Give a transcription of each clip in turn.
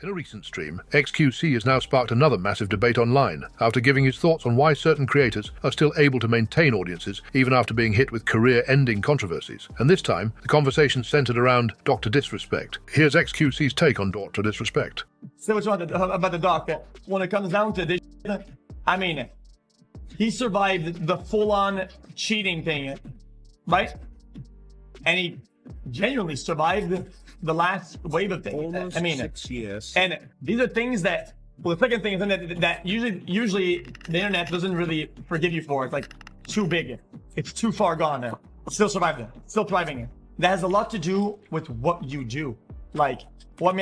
In a recent stream, xQc has now sparked another massive debate online after giving his thoughts on why certain creators are still able to maintain audiences even after being hit with career-ending controversies. And this time, the conversation centered around DrDisRespect. Here's xQc's take on DrDisRespect. Say what you want about the doc. When it comes down to this, I mean, he survived the full-on cheating thing, right? And he genuinely survived the last wave of things. Almost I mean, 6 years. And these are things that, well, the second thing is that usually the internet doesn't really forgive you for. It's like too big. It's too far gone. Still surviving. Still thriving. That has a lot to do with what you do. Like, well,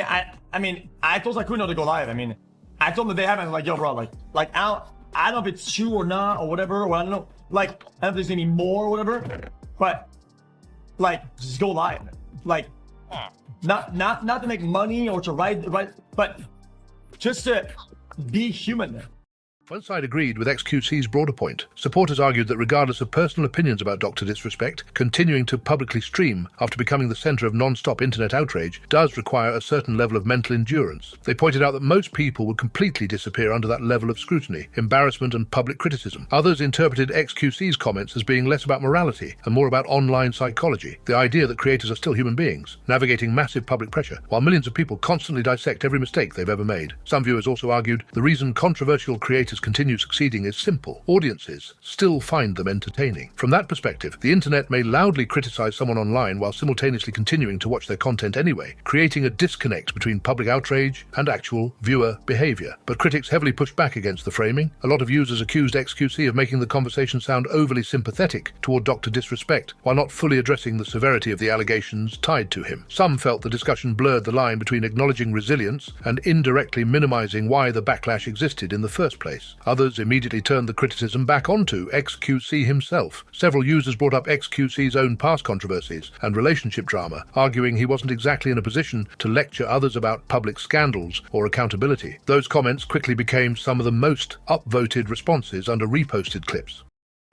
I mean, I told Sakuno to go live. I mean, I told him the day happened, like, yo, bro, like, I don't know if it's true or not or whatever, or I don't know. Like, I don't know if there's any more or whatever, but like, just go live. Like, not to make money or to write, but just to be human. One side agreed with xQc's broader point. Supporters argued that regardless of personal opinions about DrDisRespect, continuing to publicly stream after becoming the center of non-stop internet outrage does require a certain level of mental endurance. They pointed out that most people would completely disappear under that level of scrutiny, embarrassment and public criticism. Others interpreted xQc's comments as being less about morality and more about online psychology, the idea that creators are still human beings, navigating massive public pressure, while millions of people constantly dissect every mistake they've ever made. Some viewers also argued the reason controversial creators continue succeeding is simple. Audiences still find them entertaining. From that perspective, the internet may loudly criticize someone online while simultaneously continuing to watch their content anyway, creating a disconnect between public outrage and actual viewer behavior. But critics heavily pushed back against the framing. A lot of users accused xQc of making the conversation sound overly sympathetic toward DrDisRespect, while not fully addressing the severity of the allegations tied to him. Some felt the discussion blurred the line between acknowledging resilience and indirectly minimizing why the backlash existed in the first place. Others immediately turned the criticism back onto xQc himself. Several users brought up xQc's own past controversies and relationship drama, arguing he wasn't exactly in a position to lecture others about public scandals or accountability. Those comments quickly became some of the most upvoted responses under reposted clips.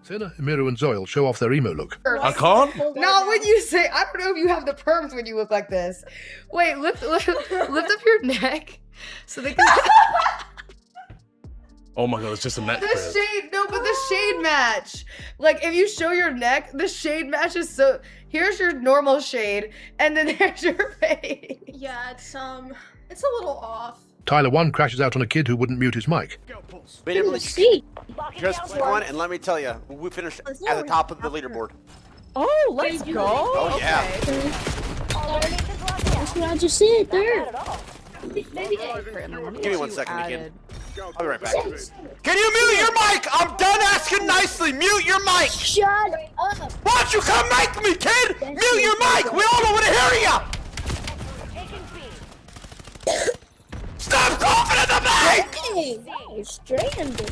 Thinner, Emiru and Zoil show off their emo look. I can't? No, when you say, I don't know if you have the perms when you look like this. Wait, lift up your neck so they can... Oh my god, it's just a neck The press. shade, no, but the shade match. Like, if you show your neck, the shade match is so... Here's your normal shade, and then there's your face. Yeah, it's a little off. Tyler 1 crashes out on a kid who wouldn't mute his mic. We didn't really see. Just one, and let me tell you, we finished at the top of the leaderboard. Oh, let's go. Oh yeah. That's what I just said there. Give me 1 second again. I'll be right back. Can you mute your mic? I'm done asking nicely. Mute your mic. Shut up. Why don't you come make me, kid? Mute your mic. We all want to hear you. Stop coughing in the mic. You're stranded.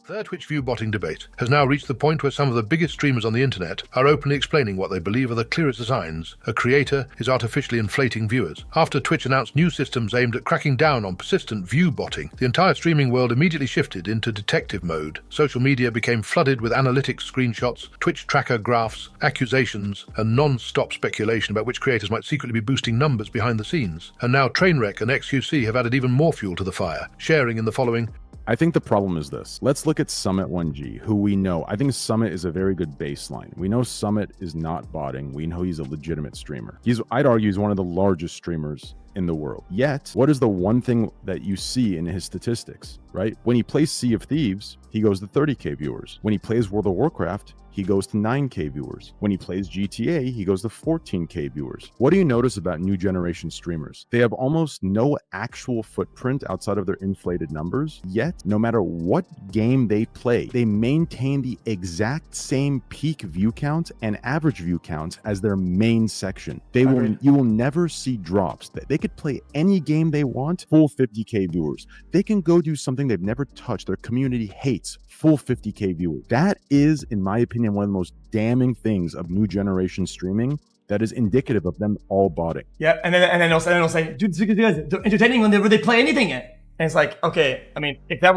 Their Twitch view botting debate has now reached the point where some of the biggest streamers on the internet are openly explaining what they believe are the clearest signs a creator is artificially inflating viewers. After Twitch announced new systems aimed at cracking down on persistent view botting, the entire streaming world immediately shifted into detective mode. Social media became flooded with analytics screenshots, Twitch tracker graphs, accusations, and non-stop speculation about which creators might secretly be boosting numbers behind the scenes. And now Trainwreck and xQc have added even more fuel to the fire, sharing in the following. I think the problem is this. Let's look at Summit1G, who we know. I think Summit is a very good baseline. We know Summit is not botting. We know he's a legitimate streamer. I'd argue he's one of the largest streamers in the world. Yet, what is the one thing that you see in his statistics, right? When he plays Sea of Thieves, he goes to 30K viewers. When he plays World of Warcraft, he goes to 9K viewers. When he plays GTA, he goes to 14K viewers. What do you notice about new generation streamers? They have almost no actual footprint outside of their inflated numbers, yet no matter what game they play, they maintain the exact same peak view count and average view count as their main section. You will never see drops. They could play any game they want, full 50K viewers. They can go do something they've never touched, their community hates, full 50K viewers. That is, in my opinion, one of the most damning things of new generation streaming that is indicative of them all botting. Yeah, and then they'll say, dude, they're entertaining when they play anything. And it's like, okay, I mean, if that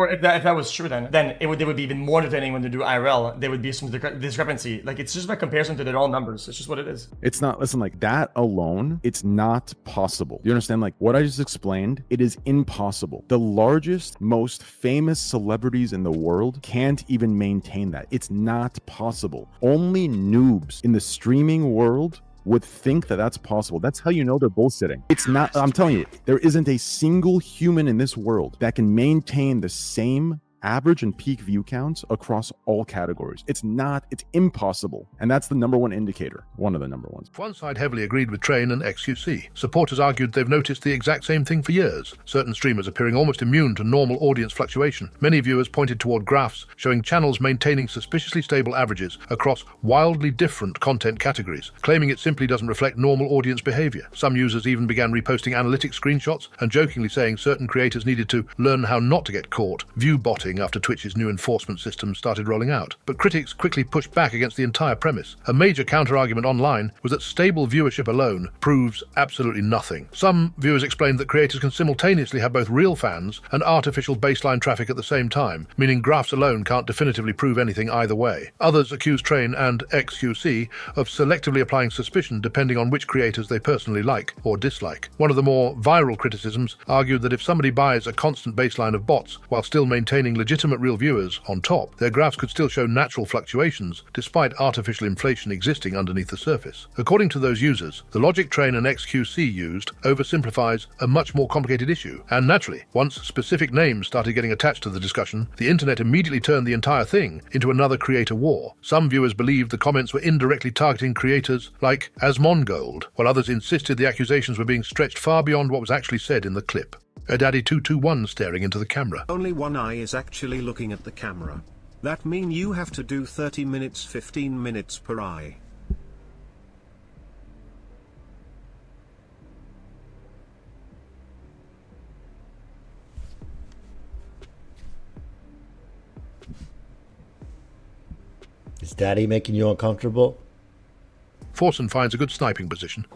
was true, then they would be even more entertaining when they do IRL. There would be some discrepancy. Like, it's just a comparison to their own numbers. It's just what it is. It's not, listen, like that alone, it's not possible. You understand? Like what I just explained, it is impossible. The largest, most famous celebrities in the world can't even maintain that. It's not possible. Only noobs in the streaming world would think that that's possible. That's how you know they're bullshitting. It's not, I'm telling you, there isn't a single human in this world that can maintain the same average and peak view counts across all categories. It's impossible. And that's the number one indicator, one of the number ones. One side heavily agreed with Train and xQc. Supporters argued they've noticed the exact same thing for years, certain streamers appearing almost immune to normal audience fluctuation. Many viewers pointed toward graphs showing channels maintaining suspiciously stable averages across wildly different content categories, claiming it simply doesn't reflect normal audience behavior. Some users even began reposting analytics screenshots and jokingly saying certain creators needed to learn how not to get caught, view botting after Twitch's new enforcement system started rolling out. But critics quickly pushed back against the entire premise. A major counter-argument online was that stable viewership alone proves absolutely nothing. Some viewers explained that creators can simultaneously have both real fans and artificial baseline traffic at the same time, meaning graphs alone can't definitively prove anything either way. Others accused Train and xQc of selectively applying suspicion depending on which creators they personally like or dislike. One of the more viral criticisms argued that if somebody buys a constant baseline of bots while still maintaining legitimate real viewers on top, their graphs could still show natural fluctuations despite artificial inflation existing underneath the surface. According to those users, the logic Train and xQc used oversimplifies a much more complicated issue, and naturally, once specific names started getting attached to the discussion, the internet immediately turned the entire thing into another creator war. Some viewers believed the comments were indirectly targeting creators like Asmongold, while others insisted the accusations were being stretched far beyond what was actually said in the clip. A Daddy221 staring into the camera. Only one eye is actually looking at the camera. That mean you have to do 30 minutes 15 minutes per eye. Is Daddy making you uncomfortable? Forsen finds a good sniping position.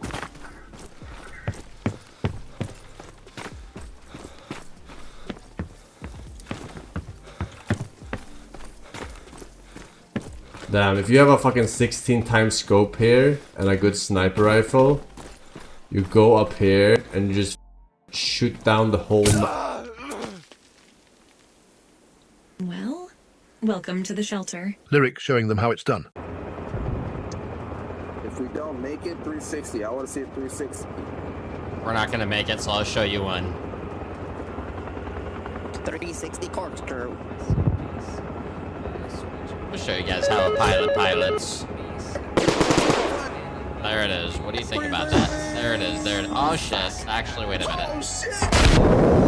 Damn, if you have a fucking 16 times scope here and a good sniper rifle, you go up here and you just shoot down the whole Well, welcome to the shelter. Lyric showing them how it's done. If we don't make it, 360. I want to see it 360. We're not gonna make it, so I'll show you one. 360 corkscrew. I'll show you guys how a pilot pilots. There it is. What do you think about that? There it is. There it is. Oh shit. Actually, wait a minute.